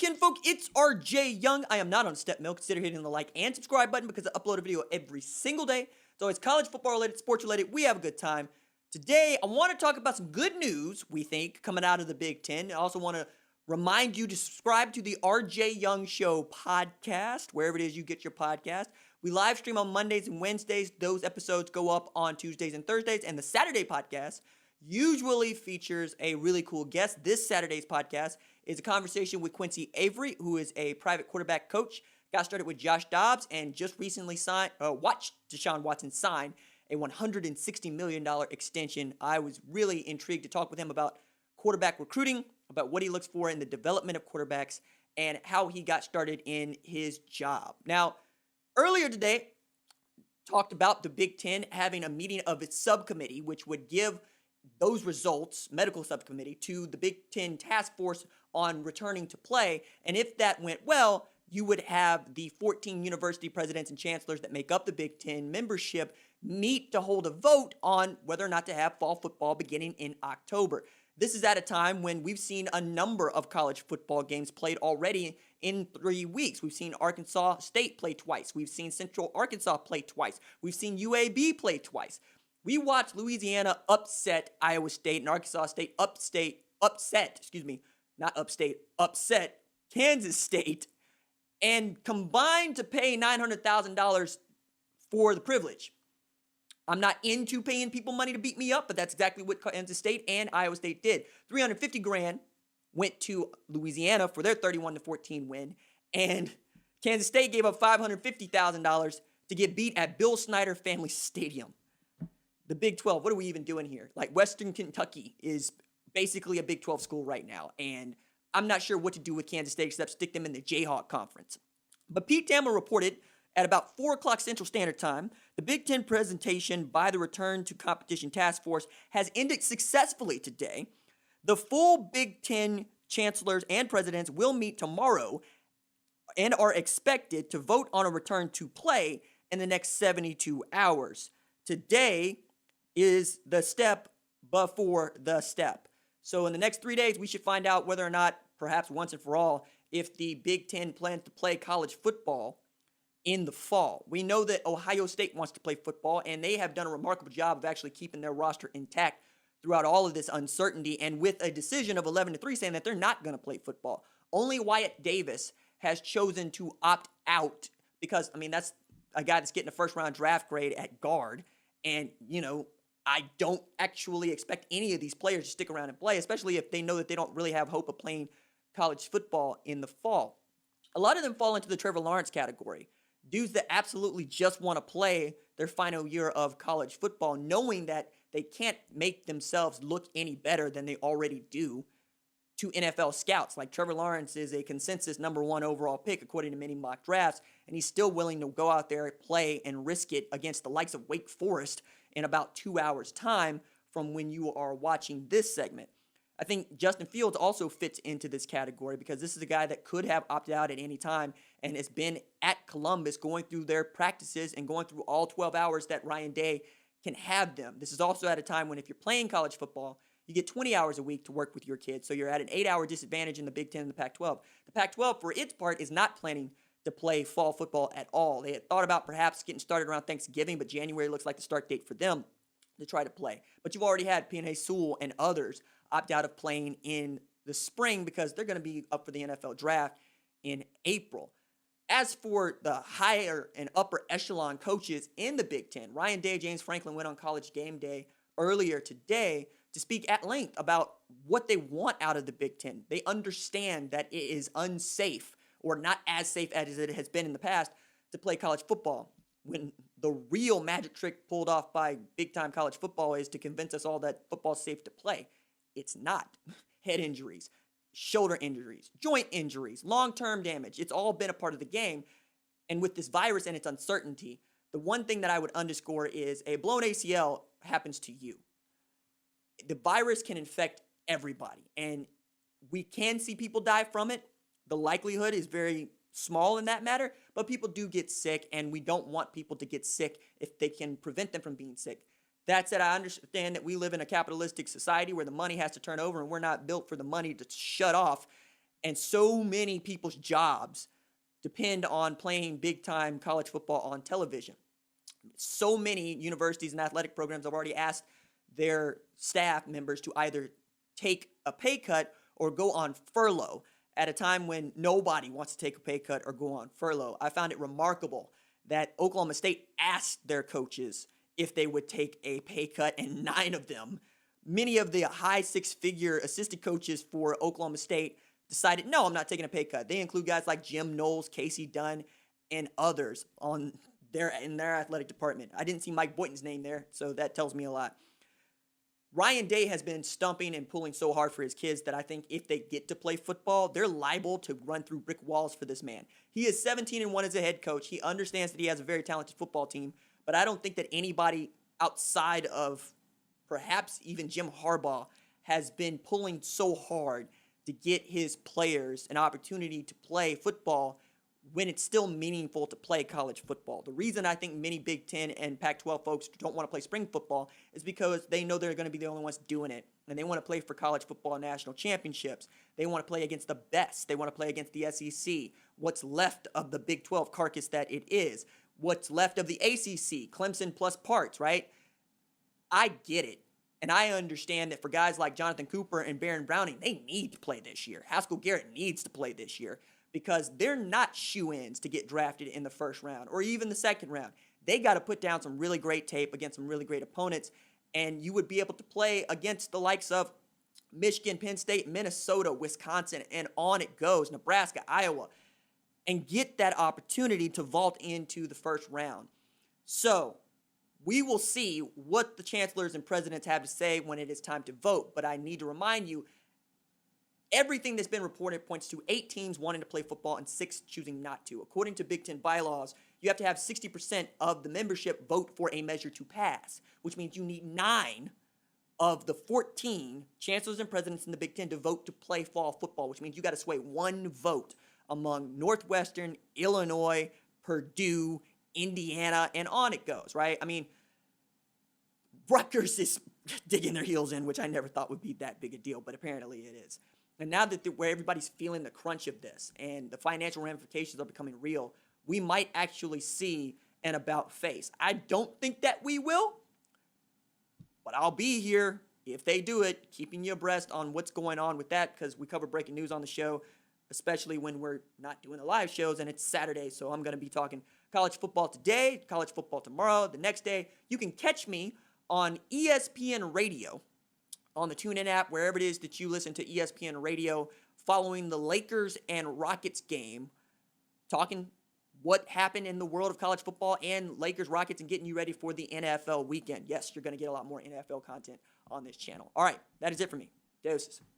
kinfolk, it's RJ Young. I am not on Step Mill. Consider hitting the like and subscribe button because I upload a video every single day. It's always college football related, sports related. We have a good time. Today, I want to talk about some good news, we think, coming out of the Big Ten. I also want to remind you to subscribe to the RJ Young Show podcast, wherever it is you get your podcast. We live stream on Mondays and Wednesdays. Those episodes go up on Tuesdays and Thursdays. And the Saturday podcast usually features a really cool guest. This Saturday's podcast is a conversation with Quincy Avery, who is a private quarterback coach. Got started with Josh Dobbs and just recently watched Deshaun Watson sign a $160 million extension. I was really intrigued to talk with him about quarterback recruiting, about what he looks for in the development of quarterbacks, and how he got started in his job. Now, earlier today, talked about the Big Ten having a meeting of its subcommittee, which would give those results, medical subcommittee, to the Big Ten task force on returning to play. And if that went well, you would have the 14 university presidents and chancellors that make up the Big Ten membership meet to hold a vote on whether or not to have fall football beginning in October. This is at a time when we've seen a number of college football games played already in 3 weeks. We've seen Arkansas State play twice. We've seen Central Arkansas play twice. We've seen UAB play twice. We watched Louisiana upset Iowa State and Arkansas State upset Kansas State and combined to pay $900,000 for the privilege. I'm not into paying people money to beat me up, but that's exactly what Kansas State and Iowa State did. $350,000 went to Louisiana for their 31-14 win, and Kansas State gave up $550,000 to get beat at Bill Snyder Family Stadium. The Big 12, what are we even doing here? Like, Western Kentucky is basically a Big 12 school right now, and I'm not sure what to do with Kansas State except stick them in the Jayhawk Conference. But Pete Thamel reported at about 4 o'clock Central Standard Time, the Big Ten presentation by the Return to Competition Task Force has ended successfully today. The full Big Ten chancellors and presidents will meet tomorrow and are expected to vote on a return to play in the next 72 hours. Today is the step before the step. So in the next 3 days, we should find out whether or not, perhaps once and for all, if the Big Ten plans to play college football in the fall. We know that Ohio State wants to play football, and they have done a remarkable job of actually keeping their roster intact throughout all of this uncertainty, and with a decision of 11-3 saying that they're not going to play football. Only Wyatt Davis has chosen to opt out because, that's a guy that's getting a first-round draft grade at guard, and, I don't actually expect any of these players to stick around and play, especially if they know that they don't really have hope of playing college football in the fall. A lot of them fall into the Trevor Lawrence category. Dudes that absolutely just want to play their final year of college football, knowing that they can't make themselves look any better than they already do to NFL scouts. Like, Trevor Lawrence is a consensus number 1 overall pick according to many mock drafts, and he's still willing to go out there, play, and risk it against the likes of Wake Forest in about 2 hours' time from when you are watching this segment. I think Justin Fields also fits into this category because this is a guy that could have opted out at any time and has been at Columbus going through their practices and going through all 12 hours that Ryan Day can have them. This is also at a time when if you're playing college football, you get 20 hours a week to work with your kids, so you're at an 8-hour disadvantage in the Big Ten and the Pac-12. The Pac-12, for its part, is not planning to play fall football at all. They had thought about perhaps getting started around Thanksgiving, but January looks like the start date for them to try to play. But you've already had P.N.A. Sewell and others opt out of playing in the spring because they're going to be up for the NFL draft in April. As for the higher and upper echelon coaches in the Big Ten, Ryan Day, James Franklin went on College Game Day earlier today to speak at length about what they want out of the Big Ten. They understand that it is unsafe or not as safe as it has been in the past to play college football, when the real magic trick pulled off by big-time college football is to convince us all that football's safe to play. It's not. Head injuries, shoulder injuries, joint injuries, long-term damage. It's all been a part of the game. And with this virus and its uncertainty, the one thing that I would underscore is a blown ACL happens to you. The virus can infect everybody, and we can see people die from it. The likelihood is very small in that matter, but people do get sick, and we don't want people to get sick if they can prevent them from being sick. That said, I understand that we live in a capitalistic society where the money has to turn over, and we're not built for the money to shut off And so many people's jobs depend on playing big-time college football on television. So many universities and athletic programs have already asked their staff members to either take a pay cut or go on furlough at a time when nobody wants to take a pay cut or go on furlough. I found it remarkable that Oklahoma State asked their coaches if they would take a pay cut, and 9 of them, many of the high six-figure assistant coaches for Oklahoma State, decided, no, I'm not taking a pay cut. They include guys like Jim Knowles, Casey Dunn, and others in their athletic department. I didn't see Mike Boynton's name there, so that tells me a lot. Ryan Day has been stumping and pulling so hard for his kids that I think if they get to play football, they're liable to run through brick walls for this man. He is 17-1 as a head coach. He understands that he has a very talented football team, but I don't think that anybody outside of perhaps even Jim Harbaugh has been pulling so hard to get his players an opportunity to play football when it's still meaningful to play college football. The reason I think many Big Ten and Pac-12 folks don't want to play spring football is because they know they're going to be the only ones doing it, and they want to play for college football national championships. They want to play against the best. They want to play against the SEC, what's left of the Big 12 carcass that it is, what's left of the ACC, Clemson plus parts, right? I get it. And I understand that for guys like Jonathan Cooper and Baron Browning, they need to play this year. Haskell Garrett needs to play this year because they're not shoo-ins to get drafted in the first round or even the second round. They got to put down some really great tape against some really great opponents, and you would be able to play against the likes of Michigan, Penn State, Minnesota, Wisconsin, and on it goes, Nebraska, Iowa, and get that opportunity to vault into the first round. So we will see what the chancellors and presidents have to say when it is time to vote. But I need to remind you, everything that's been reported points to 8 teams wanting to play football and 6 choosing not to. According to Big Ten bylaws, you have to have 60% of the membership vote for a measure to pass, which means you need 9 of the 14 chancellors and presidents in the Big Ten to vote to play fall football, which means you got to sway 1 vote among Northwestern, Illinois, Purdue, Indiana, and on it goes, right? I mean, Rutgers is digging their heels in, which I never thought would be that big a deal, but apparently it is. And now that where everybody's feeling the crunch of this and the financial ramifications are becoming real, we might actually see an about face. I don't think that we will, but I'll be here if they do it, keeping you abreast on what's going on with that, because we cover breaking news on the show, especially when we're not doing the live shows, and it's Saturday, so I'm going to be talking college football today, college football tomorrow, the next day. You can catch me on ESPN Radio, on the TuneIn app, wherever it is that you listen to ESPN Radio, following the Lakers and Rockets game, talking what happened in the world of college football and Lakers, Rockets, and getting you ready for the NFL weekend. Yes, you're going to get a lot more NFL content on this channel. All right, that is it for me. Deuces.